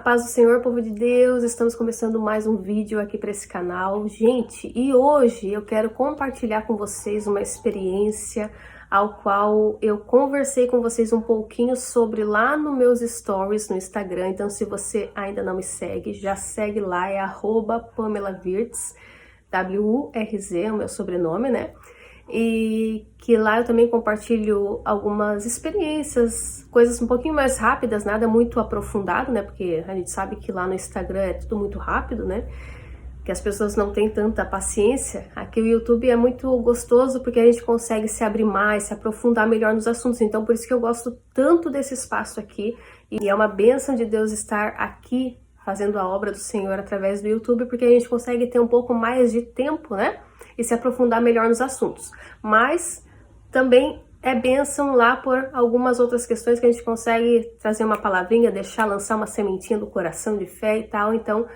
paz do Senhor, povo de Deus, estamos começando mais um vídeo aqui para esse canal. Gente, e hoje eu quero compartilhar com vocês uma experiência ao qual eu conversei com vocês um pouquinho sobre lá nos meus stories no Instagram. Então, se você ainda não me segue, já segue lá, é @PamelaWirtz, W-U-R-Z, o meu sobrenome, né? E que lá eu também compartilho algumas experiências, coisas um pouquinho mais rápidas, nada muito aprofundado, né? Porque a gente sabe que lá no Instagram é tudo muito rápido, né? Que as pessoas não têm tanta paciência. Aqui o YouTube é muito gostoso porque a gente consegue se abrir mais, se aprofundar melhor nos assuntos. Então por isso que eu gosto tanto desse espaço aqui. E é uma bênção de Deus estar aqui fazendo a obra do Senhor através do YouTube, porque a gente consegue ter um pouco mais de tempo, né? E se aprofundar melhor nos assuntos. Mas também é bênção lá por algumas outras questões que a gente consegue trazer uma palavrinha, lançar uma sementinha do coração de fé e tal. Então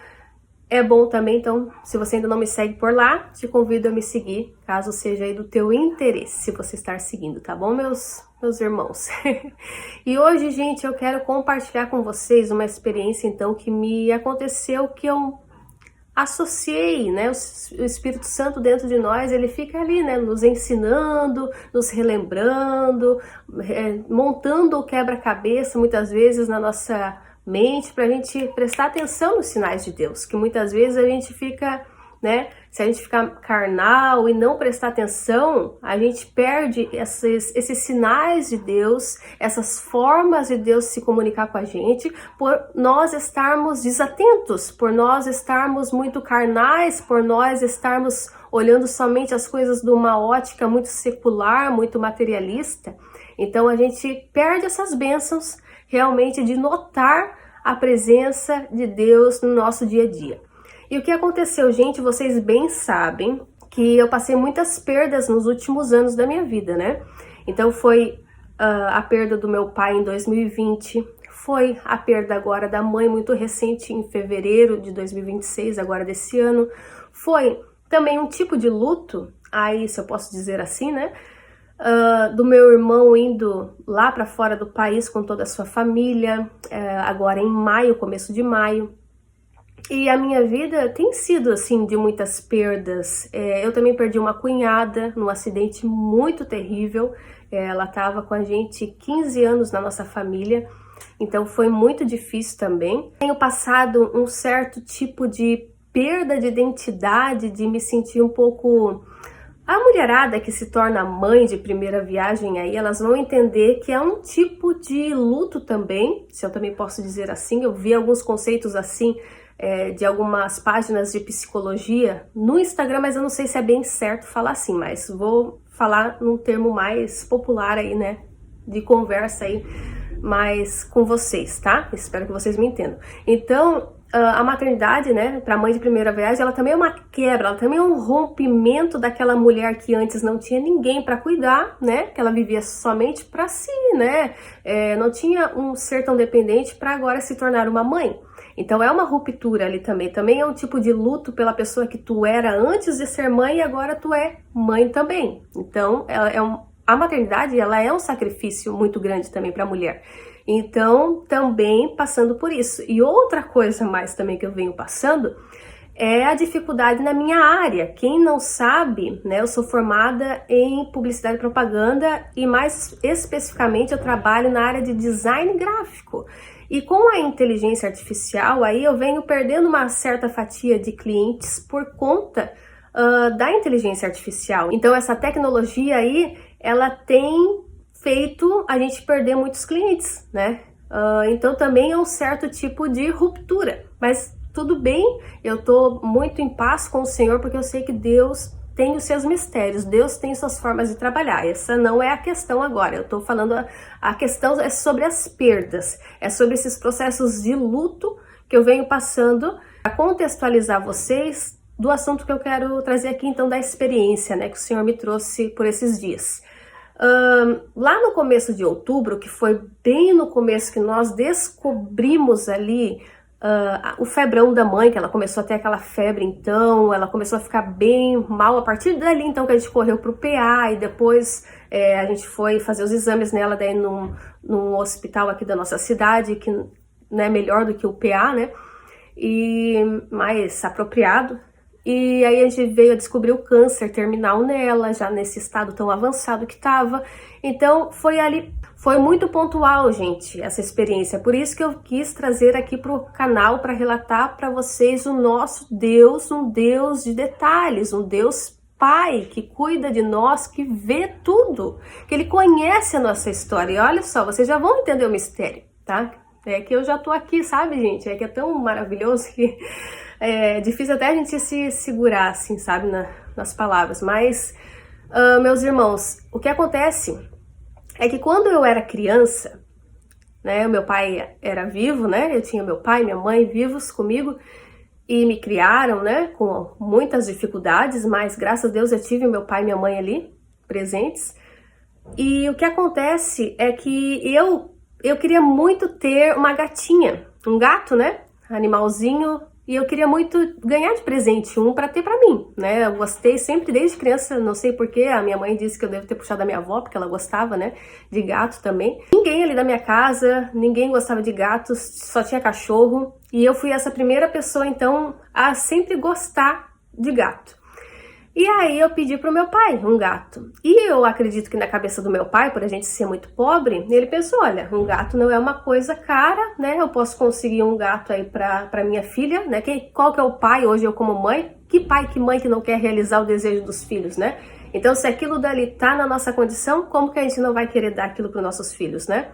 é bom também. Então, se você ainda não me segue por lá, te convido a me seguir, caso seja aí do teu interesse, se você estar seguindo, tá bom, meus irmãos? E hoje, gente, eu quero compartilhar com vocês uma experiência, então, que me aconteceu, que eu associei, né? O Espírito Santo dentro de nós, ele fica ali, né? Nos ensinando, nos relembrando, montando o quebra-cabeça, muitas vezes, na nossa mente, para a gente prestar atenção nos sinais de Deus, que muitas vezes a gente fica, né? Se a gente ficar carnal e não prestar atenção, a gente perde esses sinais de Deus, essas formas de Deus se comunicar com a gente, por nós estarmos desatentos, por nós estarmos muito carnais, por nós estarmos olhando somente as coisas de uma ótica muito secular, muito materialista. Então a gente perde essas bênçãos realmente de notar a presença de Deus no nosso dia a dia. E o que aconteceu, gente, vocês bem sabem que eu passei muitas perdas nos últimos anos da minha vida, né? Então foi a perda do meu pai em 2020, foi a perda agora da mãe muito recente em fevereiro de 2026, agora desse ano, foi também um tipo de luto, aí se eu posso dizer assim, né? Do meu irmão indo lá para fora do país com toda a sua família, agora em maio, começo de maio. E a minha vida tem sido assim de muitas perdas. Eu também perdi uma cunhada num acidente muito terrível. Ela estava com a gente 15 anos na nossa família, então foi muito difícil também. Tenho passado um certo tipo de perda de identidade, de me sentir um pouco... A mulherada que se torna mãe de primeira viagem aí, elas vão entender que é um tipo de luto também, se eu também posso dizer assim. Eu vi alguns conceitos assim, de algumas páginas de psicologia no Instagram, mas eu não sei se é bem certo falar assim, mas vou falar num termo mais popular aí, né, de conversa aí, mais com vocês, tá? Espero que vocês me entendam. Então, a maternidade, né, para mãe de primeira viagem, ela também é uma quebra, ela também é um rompimento daquela mulher que antes não tinha ninguém para cuidar, né, que ela vivia somente para si, né, não tinha um ser tão dependente para agora se tornar uma mãe. Então é uma ruptura ali também é um tipo de luto pela pessoa que tu era antes de ser mãe e agora tu é mãe também. Então a maternidade, ela é um sacrifício muito grande também para a mulher. Então, também passando por isso. E outra coisa mais também que eu venho passando é a dificuldade na minha área. Quem não sabe, né, eu sou formada em publicidade e propaganda e mais especificamente eu trabalho na área de design gráfico. E com a inteligência artificial, aí eu venho perdendo uma certa fatia de clientes por conta da inteligência artificial. Então essa tecnologia aí, ela tem feito a gente perder muitos clientes, né? Então também é um certo tipo de ruptura, mas tudo bem, eu tô muito em paz com o Senhor, porque eu sei que Deus tem os seus mistérios, Deus tem suas formas de trabalhar. Essa não é a questão agora, eu tô falando, a questão é sobre as perdas, é sobre esses processos de luto que eu venho passando, para contextualizar vocês do assunto que eu quero trazer aqui, então, da experiência, né, que o Senhor me trouxe por esses dias. Lá no começo de outubro, que foi bem no começo que nós descobrimos ali o febrão da mãe, que ela começou a ter aquela febre, então ela começou a ficar bem mal. A partir dali, então, que a gente correu pro PA e depois a gente foi fazer os exames nela daí num hospital aqui da nossa cidade, que né, melhor do que o PA, né, e mais apropriado. E aí a gente veio a descobrir o câncer terminal nela, já nesse estado tão avançado que estava. Então foi ali, foi muito pontual, gente, essa experiência. Por isso que eu quis trazer aqui para o canal para relatar para vocês o nosso Deus, um Deus de detalhes, um Deus Pai que cuida de nós, que vê tudo, que Ele conhece a nossa história. E olha só, vocês já vão entender o mistério, tá? É que eu já tô aqui, sabe, gente? É que é tão maravilhoso que é difícil até a gente se segurar, assim, sabe, nas palavras. Mas, meus irmãos, o que acontece é que quando eu era criança, né, o meu pai era vivo, né? Eu tinha meu pai e minha mãe vivos comigo e me criaram, né, com muitas dificuldades, mas graças a Deus eu tive meu pai e minha mãe ali, presentes. E o que acontece é que eu queria muito ter uma gatinha, um gato, né, animalzinho, e eu queria muito ganhar de presente um para ter para mim, né? Eu gostei sempre desde criança, não sei porquê, a minha mãe disse que eu devo ter puxado da minha avó, porque ela gostava, né, de gato também. Ninguém ali da minha casa, ninguém gostava de gatos, só tinha cachorro, e eu fui essa primeira pessoa então a sempre gostar de gato. E aí eu pedi pro meu pai um gato. E eu acredito que na cabeça do meu pai, por a gente ser muito pobre, ele pensou, olha, um gato não é uma coisa cara, né? Eu posso conseguir um gato aí pra minha filha, né? Qual que é o pai hoje, eu como mãe? Que pai, que mãe que não quer realizar o desejo dos filhos, né? Então se aquilo dali tá na nossa condição, como que a gente não vai querer dar aquilo pros nossos filhos, né?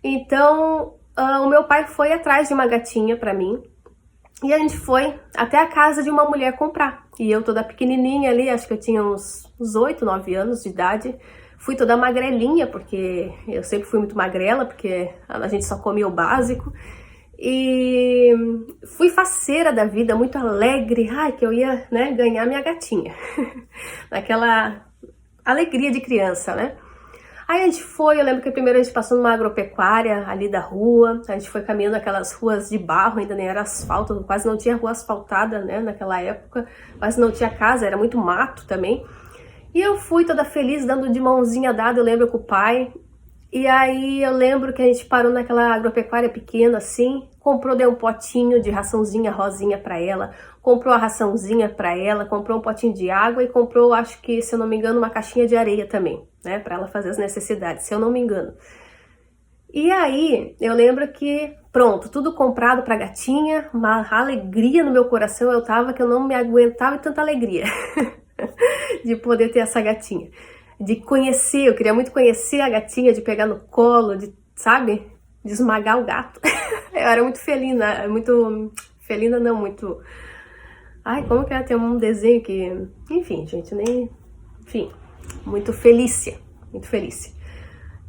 Então o meu pai foi atrás de uma gatinha pra mim. E a gente foi até a casa de uma mulher comprar. E eu toda pequenininha ali, acho que eu tinha uns 8, 9 anos de idade. Fui toda magrelinha, porque eu sempre fui muito magrela, porque a gente só comia o básico. E fui faceira da vida, muito alegre. Ai, que eu ia, né, ganhar minha gatinha. Naquela alegria de criança, né? Aí a gente foi, eu lembro que primeiro a gente passou numa agropecuária ali da rua, a gente foi caminhando aquelas ruas de barro, ainda nem era asfalto, quase não tinha rua asfaltada, né, naquela época, quase não tinha casa, era muito mato também. E eu fui toda feliz, dando de mãozinha dada, eu lembro com o pai. E aí eu lembro que a gente parou naquela agropecuária pequena assim, deu um potinho de raçãozinha rosinha pra ela, comprou a raçãozinha pra ela, comprou um potinho de água e comprou, acho que, se eu não me engano, uma caixinha de areia também, né, pra ela fazer as necessidades, se eu não me engano. E aí eu lembro que, pronto, tudo comprado pra gatinha, uma alegria no meu coração eu tava que eu não me aguentava de tanta alegria de poder ter essa gatinha. De conhecer, eu queria muito conhecer a gatinha, de pegar no colo, de, sabe, de esmagar o gato. Eu era muito felina, não, muito... Ai, como que é? Tem um desenho que... Enfim, gente, nem... Enfim, muito Felícia, muito Felícia.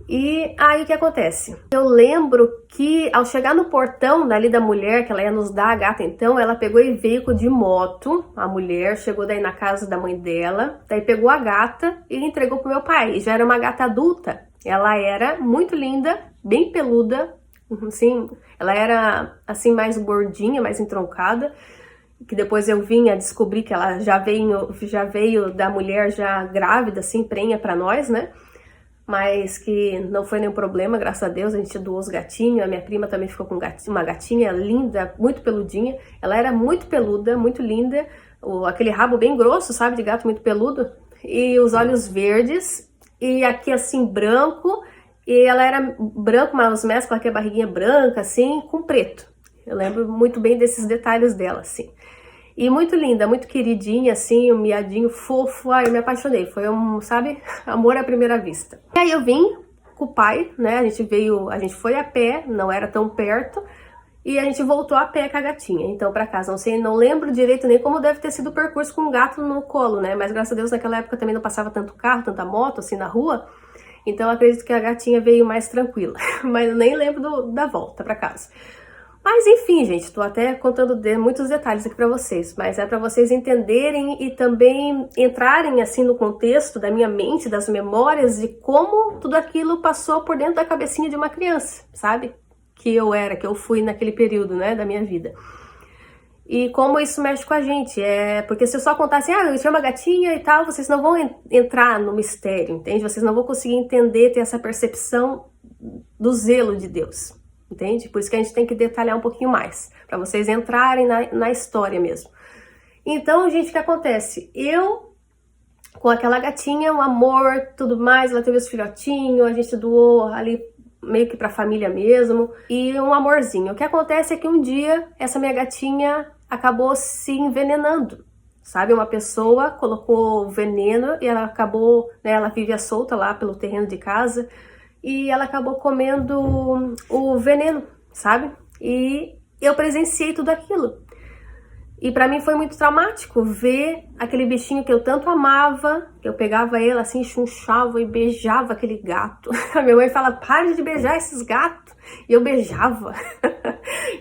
E aí o que acontece? Eu lembro que ao chegar no portão dali da mulher, que ela ia nos dar a gata então, ela pegou e veio de moto, a mulher, chegou daí na casa da mãe dela, daí pegou a gata e entregou pro meu pai. E já era uma gata adulta, ela era muito linda, bem peluda, assim, ela era assim mais gordinha, mais entroncada, que depois eu vim a descobrir que ela já veio da mulher já grávida, assim, prenha pra nós, né? Mas que não foi nenhum problema, graças a Deus, a gente doou os gatinhos, a minha prima também ficou com uma gatinha linda, muito peludinha, ela era muito peluda, muito linda, aquele rabo bem grosso, sabe, de gato muito peludo, e os olhos verdes, e aqui assim branco, e ela era branco, mas mescla aqui a barriguinha branca, assim, com preto. Eu lembro muito bem desses detalhes dela, assim. E muito linda, muito queridinha, assim, um miadinho fofo. Ai, eu me apaixonei, foi sabe, amor à primeira vista. E aí eu vim com o pai, né, a gente foi a pé, não era tão perto, e a gente voltou a pé com a gatinha, então pra casa. Não lembro direito nem como deve ter sido o percurso com um gato no colo, né, mas graças a Deus naquela época também não passava tanto carro, tanta moto, assim, na rua, então eu acredito que a gatinha veio mais tranquila, mas eu nem lembro da volta pra casa. Mas enfim, gente, tô até contando muitos detalhes aqui pra vocês, mas é pra vocês entenderem e também entrarem assim no contexto da minha mente, das memórias, de como tudo aquilo passou por dentro da cabecinha de uma criança, sabe? Que eu fui naquele período, né, da minha vida. E como isso mexe com a gente, porque se eu só contar assim, eu tinha uma gatinha e tal, vocês não vão entrar no mistério, entende? Vocês não vão conseguir entender, ter essa percepção do zelo de Deus, entende? Por isso que a gente tem que detalhar um pouquinho mais, para vocês entrarem na história mesmo. Então, gente, o que acontece? Eu, com aquela gatinha, um amor, tudo mais, ela teve os filhotinhos, a gente doou ali meio que pra família mesmo, e um amorzinho. O que acontece é que um dia, essa minha gatinha acabou se envenenando, sabe? Uma pessoa colocou veneno e ela acabou, né, ela vivia solta lá pelo terreno de casa, e ela acabou comendo o veneno, sabe? E eu presenciei tudo aquilo. E pra mim foi muito traumático ver aquele bichinho que eu tanto amava, que eu pegava ele assim, chunchava e beijava aquele gato. A minha mãe fala, pare de beijar esses gatos. E eu beijava,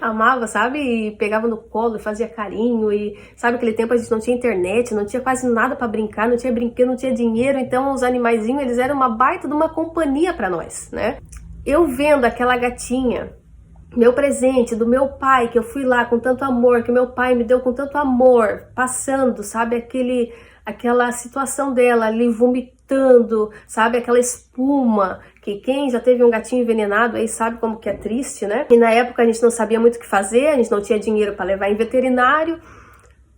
amava, sabe? E pegava no colo e fazia carinho. E sabe, aquele tempo a gente não tinha internet, não tinha quase nada pra brincar, não tinha brinquedo, não tinha dinheiro. Então os animaizinhos, eles eram uma baita de uma companhia pra nós, né? Eu vendo aquela gatinha, meu presente do meu pai, que eu fui lá com tanto amor, que meu pai me deu com tanto amor, passando, sabe, aquela situação dela ali vomitando, sabe, aquela espuma, que quem já teve um gatinho envenenado aí sabe como que é triste, né? E na época a gente não sabia muito o que fazer, a gente não tinha dinheiro para levar em veterinário,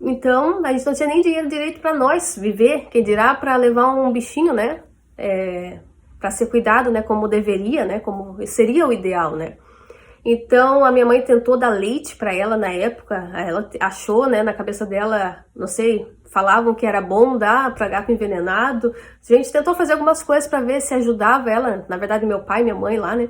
então a gente não tinha nem dinheiro direito para nós viver, quem dirá para levar um bichinho, né, para ser cuidado, né, como deveria, né, como seria o ideal, né? Então a minha mãe tentou dar leite para ela na época, ela achou, né, na cabeça dela, não sei, falavam que era bom dar para gato envenenado. A gente tentou fazer algumas coisas para ver se ajudava ela, na verdade meu pai e minha mãe lá, né?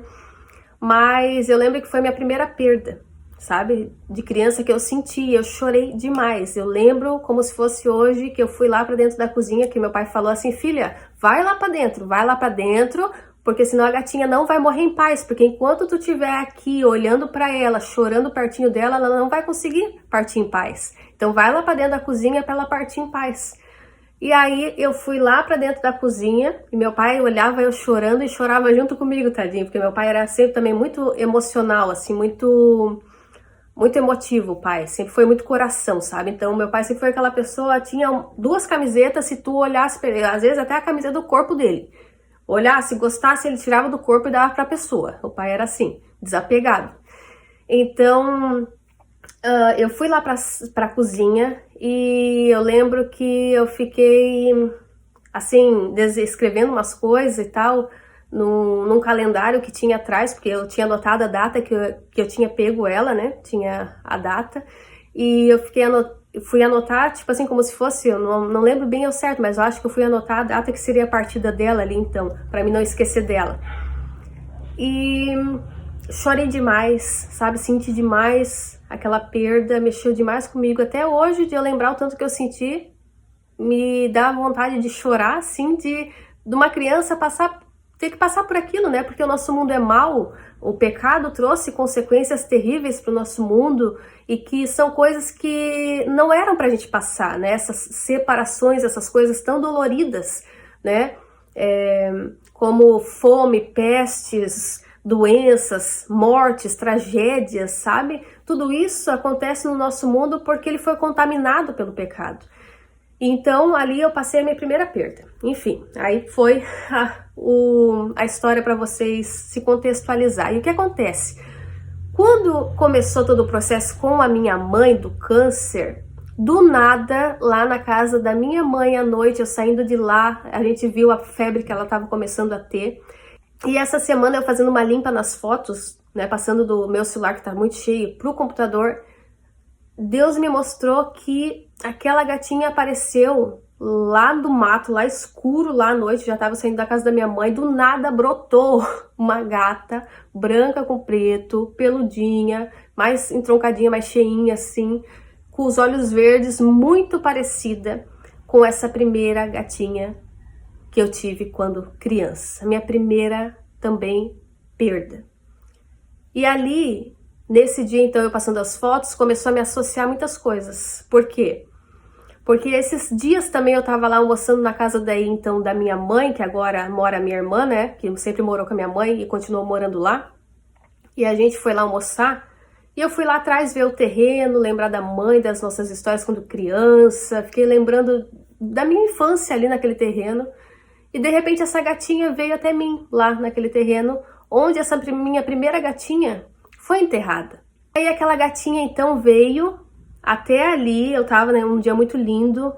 Mas eu lembro que foi a minha primeira perda, sabe? De criança que eu senti, eu chorei demais. Eu lembro como se fosse hoje que eu fui lá para dentro da cozinha, que meu pai falou assim, filha, vai lá para dentro, porque senão a gatinha não vai morrer em paz, porque enquanto tu estiver aqui olhando para ela, chorando pertinho dela, ela não vai conseguir partir em paz. Então vai lá para dentro da cozinha para ela partir em paz. E aí eu fui lá para dentro da cozinha e meu pai olhava eu chorando e chorava junto comigo, tadinho, porque meu pai era sempre também muito emocional, assim, muito emotivo, o pai, sempre foi muito coração, sabe? Então meu pai sempre foi aquela pessoa, tinha 2 camisetas, se tu olhasse, às vezes até a camiseta do corpo dele. Olhasse, gostasse, ele tirava do corpo e dava para a pessoa. O pai era assim, desapegado. Então, eu fui lá para a cozinha e eu lembro que eu fiquei, assim, escrevendo umas coisas e tal, num calendário que tinha atrás, porque eu tinha anotado a data que eu tinha pego ela, né? Tinha a data. E eu fui anotar, tipo assim, como se fosse, eu não lembro bem ao certo, mas eu acho que eu fui anotar a data que seria a partida dela ali, então, pra mim não esquecer dela. E chorei demais, sabe, senti demais aquela perda, mexeu demais comigo. Até hoje, de eu lembrar o tanto que eu senti, me dá vontade de chorar, assim, de uma criança ter que passar por aquilo, né? Porque o nosso mundo é mau, o pecado trouxe consequências terríveis para o nosso mundo e que são coisas que não eram pra gente passar, né? Essas separações, essas coisas tão doloridas, né? Como fome, pestes, doenças, mortes, tragédias, sabe? Tudo isso acontece no nosso mundo porque ele foi contaminado pelo pecado. Então, ali eu passei a minha primeira perda. Enfim, aí foi a história para vocês se contextualizar. E o que acontece? Quando começou todo o processo com a minha mãe do câncer, do nada, lá na casa da minha mãe à noite, eu saindo de lá, a gente viu a febre que ela estava começando a ter. E essa semana eu fazendo uma limpa nas fotos, né, passando do meu celular que tá muito cheio pro computador, Deus me mostrou que aquela gatinha apareceu lá do mato, lá escuro, lá à noite, já tava saindo da casa da minha mãe, do nada brotou uma gata branca com preto, peludinha, mais entroncadinha, mais cheinha assim, com os olhos verdes, muito parecida com essa primeira gatinha que eu tive quando criança, minha primeira também perda. E ali, nesse dia, então, eu passando as fotos, começou a me associar muitas coisas. Por quê? Porque esses dias também eu tava lá almoçando na casa daí, então, da minha mãe, que agora mora a minha irmã, né? Que sempre morou com a minha mãe e continuou morando lá. E a gente foi lá almoçar. E eu fui lá atrás ver o terreno, lembrar da mãe, das nossas histórias quando criança. Fiquei lembrando da minha infância ali naquele terreno. E de repente essa gatinha veio até mim, lá naquele terreno, onde essa minha primeira gatinha foi enterrada. Aí aquela gatinha então veio até ali, eu tava, né, um dia muito lindo,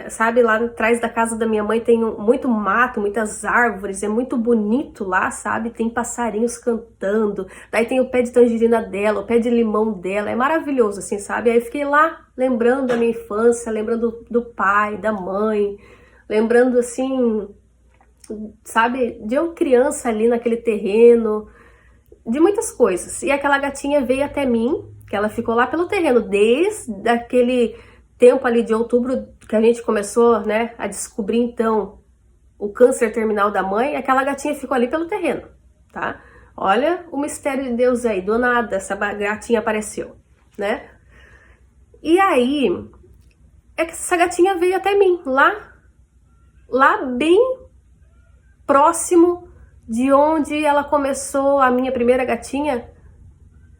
sabe, lá atrás da casa da minha mãe tem muito mato, muitas árvores, é muito bonito lá, sabe, tem passarinhos cantando, daí tem o pé de tangerina dela, o pé de limão dela, é maravilhoso, assim, sabe, aí eu fiquei lá lembrando da minha infância, lembrando do pai, da mãe, lembrando, assim, sabe, de eu criança ali naquele terreno, de muitas coisas, e aquela gatinha veio até mim, que ela ficou lá pelo terreno, desde aquele tempo ali de outubro que a gente começou, né, a descobrir então o câncer terminal da mãe, aquela gatinha ficou ali pelo terreno, tá? Olha o mistério de Deus aí, do nada essa gatinha apareceu, né? E aí, essa gatinha veio até mim, lá bem próximo de onde ela começou, a minha primeira gatinha,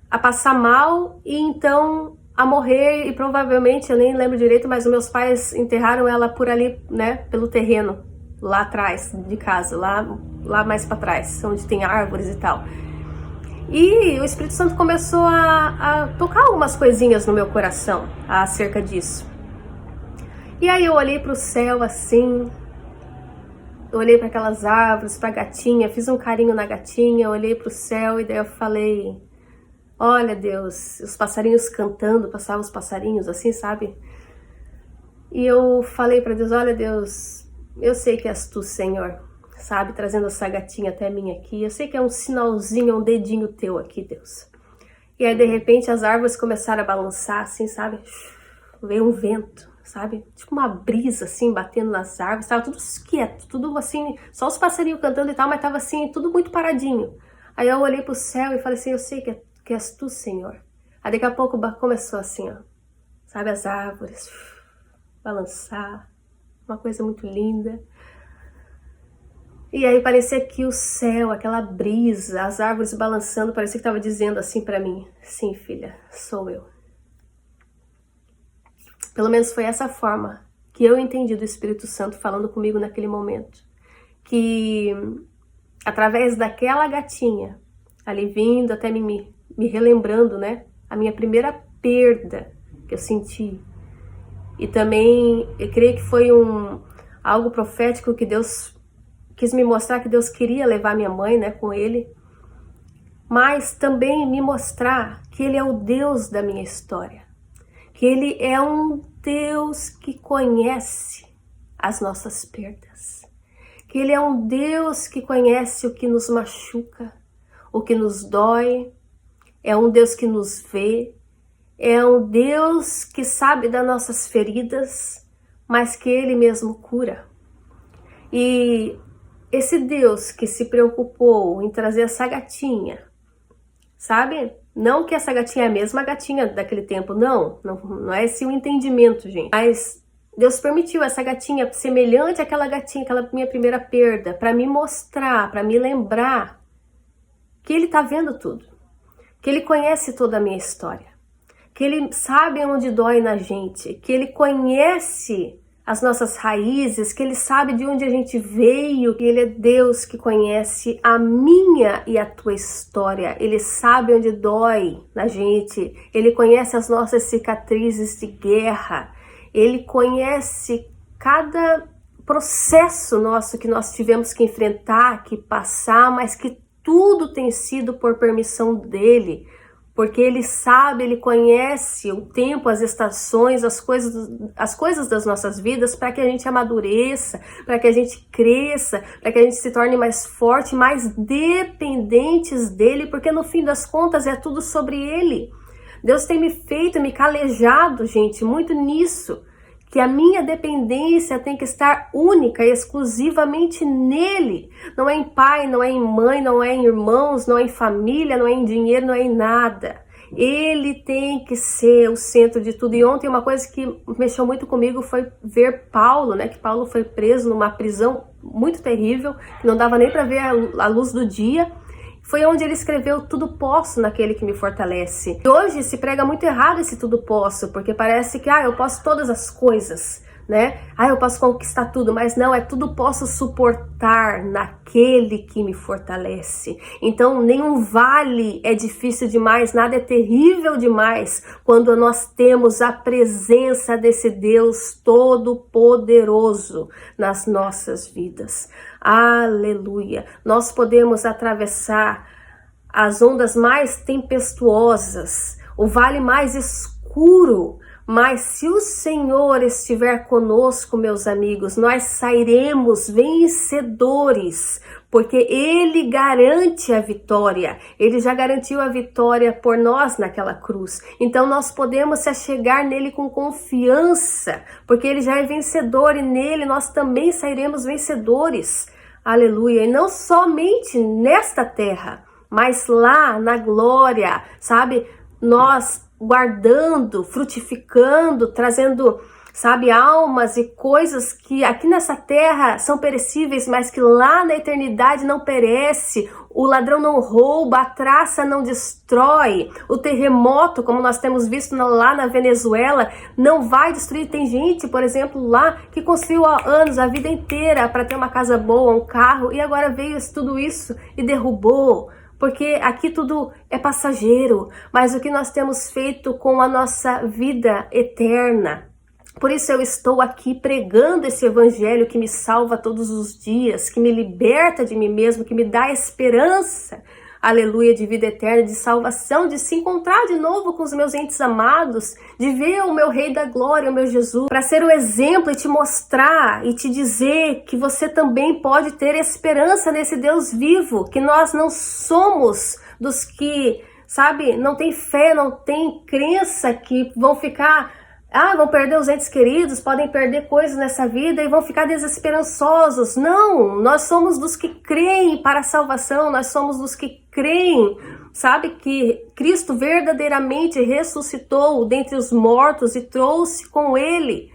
a passar mal e então a morrer, e provavelmente, eu nem lembro direito, mas os meus pais enterraram ela por ali, né, pelo terreno, lá atrás de casa, lá mais para trás, onde tem árvores e tal. E o Espírito Santo começou a tocar algumas coisinhas no meu coração acerca disso. E aí eu olhei para o céu assim, eu olhei para aquelas árvores, para a gatinha, fiz um carinho na gatinha, olhei para o céu e daí eu falei: olha, Deus, os passarinhos cantando, passavam os passarinhos assim, sabe? E eu falei para Deus: olha, Deus, eu sei que és tu, Senhor, sabe? Trazendo essa gatinha até mim aqui. Eu sei que é um sinalzinho, um dedinho teu aqui, Deus. E aí, de repente, as árvores começaram a balançar, assim, sabe? Veio um vento, sabe? Tipo uma brisa, assim, batendo nas árvores. Tava tudo quieto, tudo assim, só os passarinhos cantando e tal, mas tava assim, tudo muito paradinho. Aí eu olhei pro céu e falei assim: eu sei que és tu, Senhor. Aí daqui a pouco começou assim, ó, sabe, as árvores balançar, uma coisa muito linda. E aí parecia que o céu, aquela brisa, as árvores balançando, parecia que estava dizendo assim para mim: sim, filha, sou eu. Pelo menos foi essa forma que eu entendi do Espírito Santo falando comigo naquele momento. Que através daquela gatinha ali vindo até me relembrando, né, a minha primeira perda que eu senti. E também, eu creio que foi algo profético que Deus quis me mostrar, que Deus queria levar minha mãe, né, com ele. Mas também me mostrar que ele é o Deus da minha história. Que ele é um Deus que conhece as nossas perdas. Que ele é um Deus que conhece o que nos machuca, o que nos dói. É um Deus que nos vê, é um Deus que sabe das nossas feridas, mas que Ele mesmo cura. E esse Deus que se preocupou em trazer essa gatinha, sabe? Não que essa gatinha é a mesma gatinha daquele tempo, não é esse o entendimento, gente. Mas Deus permitiu essa gatinha semelhante àquela gatinha, aquela minha primeira perda, para me mostrar, para me lembrar que Ele está vendo tudo. Que Ele conhece toda a minha história, que Ele sabe onde dói na gente, que Ele conhece as nossas raízes, que Ele sabe de onde a gente veio, que Ele é Deus que conhece a minha e a tua história. Ele sabe onde dói na gente, Ele conhece as nossas cicatrizes de guerra, Ele conhece cada processo nosso que nós tivemos que enfrentar, que passar, mas que tudo tem sido por permissão dele, porque ele sabe, ele conhece o tempo, as estações, as coisas das nossas vidas, para que a gente amadureça, para que a gente cresça, para que a gente se torne mais forte, mais dependentes dele, porque no fim das contas é tudo sobre ele. Deus tem me calejado, gente, muito nisso, que a minha dependência tem que estar única e exclusivamente nele. Não é em pai, não é em mãe, não é em irmãos, não é em família, não é em dinheiro, não é em nada. Ele tem que ser o centro de tudo. E ontem uma coisa que mexeu muito comigo foi ver Paulo, né? Que Paulo foi preso numa prisão muito terrível, que não dava nem para ver a luz do dia. Foi onde ele escreveu: tudo posso naquele que me fortalece. E hoje se prega muito errado esse tudo posso, porque parece que eu posso todas as coisas né? Ah, eu posso conquistar tudo, mas não, é tudo posso suportar naquele que me fortalece. Então, nenhum vale é difícil demais, nada é terrível demais quando nós temos a presença desse Deus todo-poderoso nas nossas vidas. Aleluia! Nós podemos atravessar as ondas mais tempestuosas, o vale mais escuro, mas se o Senhor estiver conosco, meus amigos, nós sairemos vencedores, porque Ele garante a vitória. Ele já garantiu a vitória por nós naquela cruz. Então nós podemos se achegar nele com confiança, porque Ele já é vencedor e nele nós também sairemos vencedores. Aleluia! E não somente nesta terra, mas lá na glória, sabe? Nós guardando, frutificando, trazendo, sabe, almas e coisas que aqui nessa terra são perecíveis, mas que lá na eternidade não perece. O ladrão não rouba, a traça não destrói, o terremoto, como nós temos visto lá na Venezuela, não vai destruir. Tem gente, por exemplo, lá que construiu há anos, a vida inteira, para ter uma casa boa, um carro, e agora veio tudo isso e derrubou. Porque aqui tudo é passageiro, mas o que nós temos feito com a nossa vida eterna. Por isso eu estou aqui pregando esse evangelho que me salva todos os dias, que me liberta de mim mesmo, que me dá esperança, aleluia, de vida eterna, de salvação, de se encontrar de novo com os meus entes amados, de ver o meu Rei da Glória, o meu Jesus, para ser o exemplo e te mostrar e te dizer que você também pode ter esperança nesse Deus vivo, que nós não somos dos que, sabe, não tem fé, não tem crença, que vão ficar... vão perder os entes queridos, podem perder coisas nessa vida e vão ficar desesperançosos. Não, nós somos dos que creem para a salvação, nós somos dos que creem, sabe, que Cristo verdadeiramente ressuscitou dentre os mortos e trouxe com Ele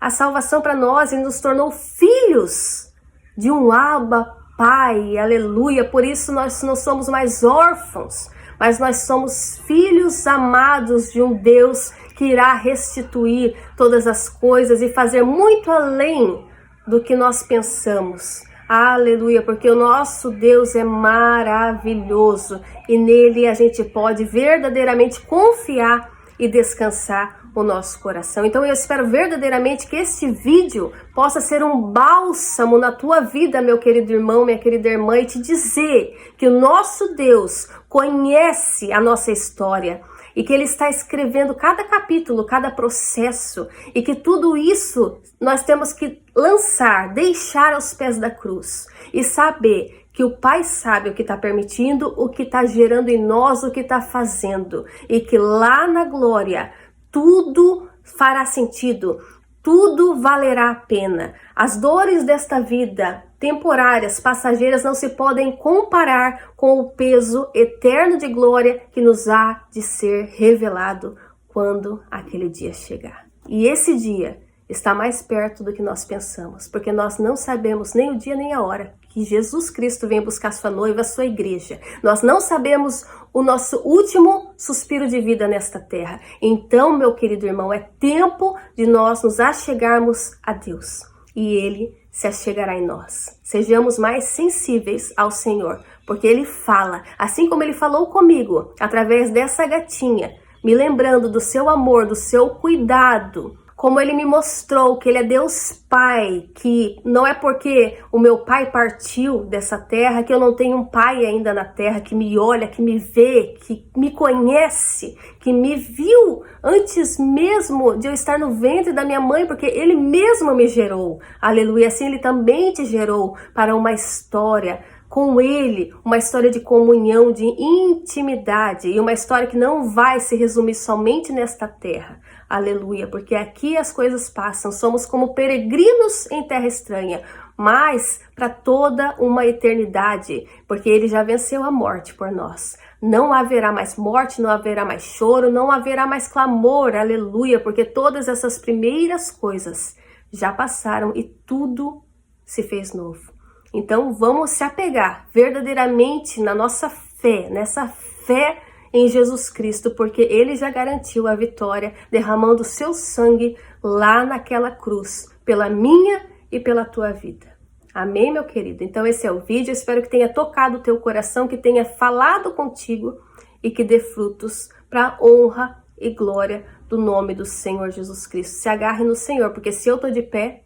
a salvação para nós e nos tornou filhos de um Abba Pai, aleluia. Por isso nós não somos mais órfãos, mas nós somos filhos amados de um Deus que irá restituir todas as coisas e fazer muito além do que nós pensamos. Aleluia, porque o nosso Deus é maravilhoso e nele a gente pode verdadeiramente confiar e descansar o nosso coração. Então eu espero verdadeiramente que este vídeo possa ser um bálsamo na tua vida, meu querido irmão, minha querida irmã, e te dizer que o nosso Deus conhece a nossa história e que Ele está escrevendo cada capítulo, cada processo, e que tudo isso nós temos que lançar, deixar aos pés da cruz e saber que o Pai sabe o que está permitindo, o que está gerando em nós, o que está fazendo, e que lá na glória tudo fará sentido, tudo valerá a pena. As dores desta vida, temporárias, passageiras, não se podem comparar com o peso eterno de glória que nos há de ser revelado quando aquele dia chegar. E esse dia está mais perto do que nós pensamos, porque nós não sabemos nem o dia nem a hora que Jesus Cristo vem buscar sua noiva, a sua igreja. Nós não sabemos o nosso último suspiro de vida nesta terra. Então, meu querido irmão, é tempo de nós nos achegarmos a Deus e Ele se achegará em nós. Sejamos mais sensíveis ao Senhor, porque Ele fala, assim como Ele falou comigo, através dessa gatinha, me lembrando do seu amor, do seu cuidado, como Ele me mostrou que Ele é Deus Pai, que não é porque o meu pai partiu dessa terra que eu não tenho um pai ainda na terra que me olha, que me vê, que me conhece, que me viu antes mesmo de eu estar no ventre da minha mãe, porque Ele mesmo me gerou. Aleluia, assim Ele também te gerou para uma história com Ele, uma história de comunhão, de intimidade, e uma história que não vai se resumir somente nesta terra. Aleluia, porque aqui as coisas passam, somos como peregrinos em terra estranha, mas para toda uma eternidade, porque Ele já venceu a morte por nós. Não haverá mais morte, não haverá mais choro, não haverá mais clamor, aleluia, porque todas essas primeiras coisas já passaram e tudo se fez novo. Então vamos se apegar verdadeiramente na nossa fé, nessa fé em Jesus Cristo, porque Ele já garantiu a vitória, derramando o seu sangue lá naquela cruz, pela minha e pela tua vida. Amém, meu querido? Então esse é o vídeo, eu espero que tenha tocado o teu coração, que tenha falado contigo e que dê frutos para honra e glória do nome do Senhor Jesus Cristo. Se agarre no Senhor, porque se eu tô de pé,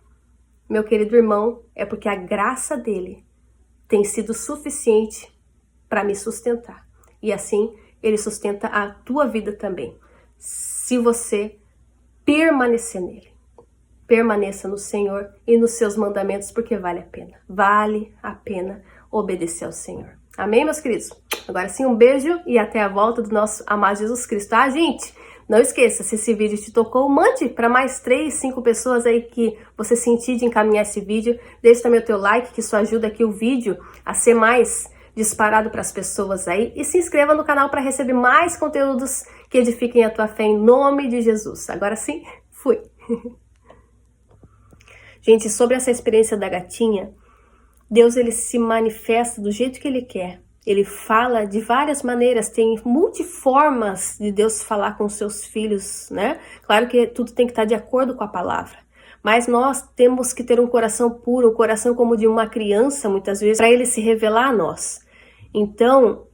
meu querido irmão, é porque a graça dele tem sido suficiente para me sustentar. E assim, ele sustenta a tua vida também. Se você permanecer nele. Permaneça no Senhor e nos seus mandamentos, porque vale a pena. Vale a pena obedecer ao Senhor. Amém, meus queridos? Agora sim, um beijo e até a volta do nosso amado Jesus Cristo. Ah, gente, não esqueça, se esse vídeo te tocou, mande para mais 3, 5 pessoas aí que você sentir de encaminhar esse vídeo. Deixe também o teu like, que isso ajuda aqui o vídeo a ser mais disparado para as pessoas aí. E se inscreva no canal para receber mais conteúdos que edifiquem a tua fé em nome de Jesus. Agora sim, fui! Gente, sobre essa experiência da gatinha, Deus ele se manifesta do jeito que Ele quer. Ele fala de várias maneiras, tem multiformas de Deus falar com os seus filhos, né? Claro que tudo tem que estar de acordo com a palavra. Mas nós temos que ter um coração puro, um coração como de uma criança, muitas vezes, para Ele se revelar a nós. Então,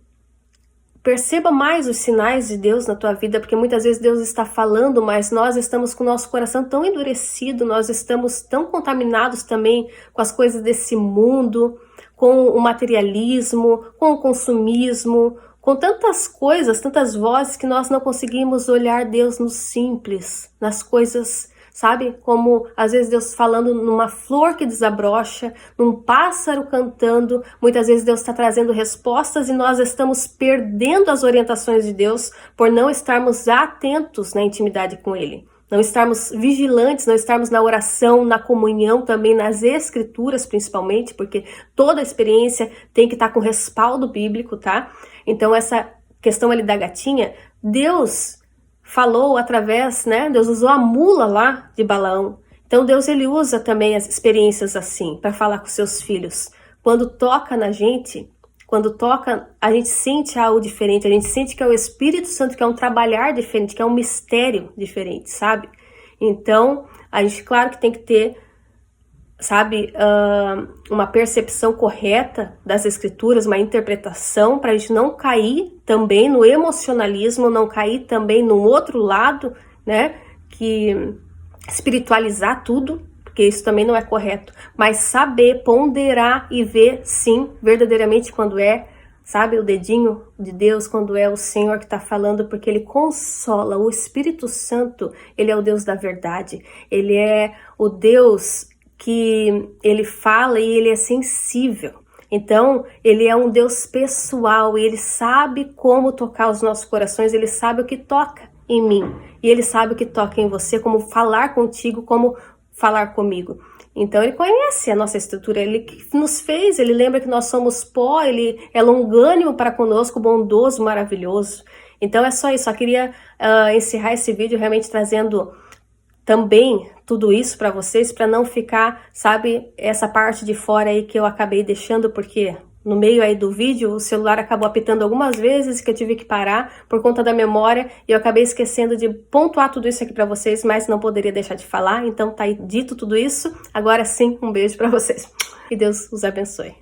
perceba mais os sinais de Deus na tua vida, porque muitas vezes Deus está falando, mas nós estamos com o nosso coração tão endurecido, nós estamos tão contaminados também com as coisas desse mundo, com o materialismo, com o consumismo, com tantas coisas, tantas vozes que nós não conseguimos olhar Deus no simples, nas coisas, sabe? Como às vezes Deus falando numa flor que desabrocha, num pássaro cantando, muitas vezes Deus está trazendo respostas e nós estamos perdendo as orientações de Deus por não estarmos atentos na intimidade com Ele. Não estarmos vigilantes, não estarmos na oração, na comunhão, também nas escrituras principalmente, porque toda a experiência tem que estar com respaldo bíblico, tá? Então essa questão ali da gatinha, Deus falou através, né? Deus usou a mula lá de Balaão. Então Deus ele usa também as experiências assim, para falar com seus filhos. Quando toca na gente, quando toca, a gente sente algo diferente, a gente sente que é o Espírito Santo, que é um trabalhar diferente, que é um mistério diferente, sabe? Então, a gente, claro que tem que ter, sabe, uma percepção correta das Escrituras, uma interpretação, para a gente não cair também no emocionalismo, não cair também num outro lado, né, que espiritualizar tudo, porque isso também não é correto, mas saber ponderar e ver, sim, verdadeiramente quando é, sabe, o dedinho de Deus, quando é o Senhor que está falando, porque Ele consola, o Espírito Santo, Ele é o Deus da verdade, Ele é o Deus que Ele fala e Ele é sensível. Então, Ele é um Deus pessoal e Ele sabe como tocar os nossos corações, Ele sabe o que toca em mim, e Ele sabe o que toca em você, como falar contigo, como falar comigo. Então ele conhece a nossa estrutura, ele que nos fez, ele lembra que nós somos pó, ele é longânimo para conosco, bondoso, maravilhoso. Então é só isso, só queria encerrar esse vídeo realmente trazendo também tudo isso para vocês, para não ficar, sabe, essa parte de fora aí que eu acabei deixando, porque no meio aí do vídeo o celular acabou apitando algumas vezes que eu tive que parar por conta da memória e eu acabei esquecendo de pontuar tudo isso aqui para vocês, mas não poderia deixar de falar, então tá aí dito tudo isso. Agora sim, um beijo para vocês e Deus os abençoe.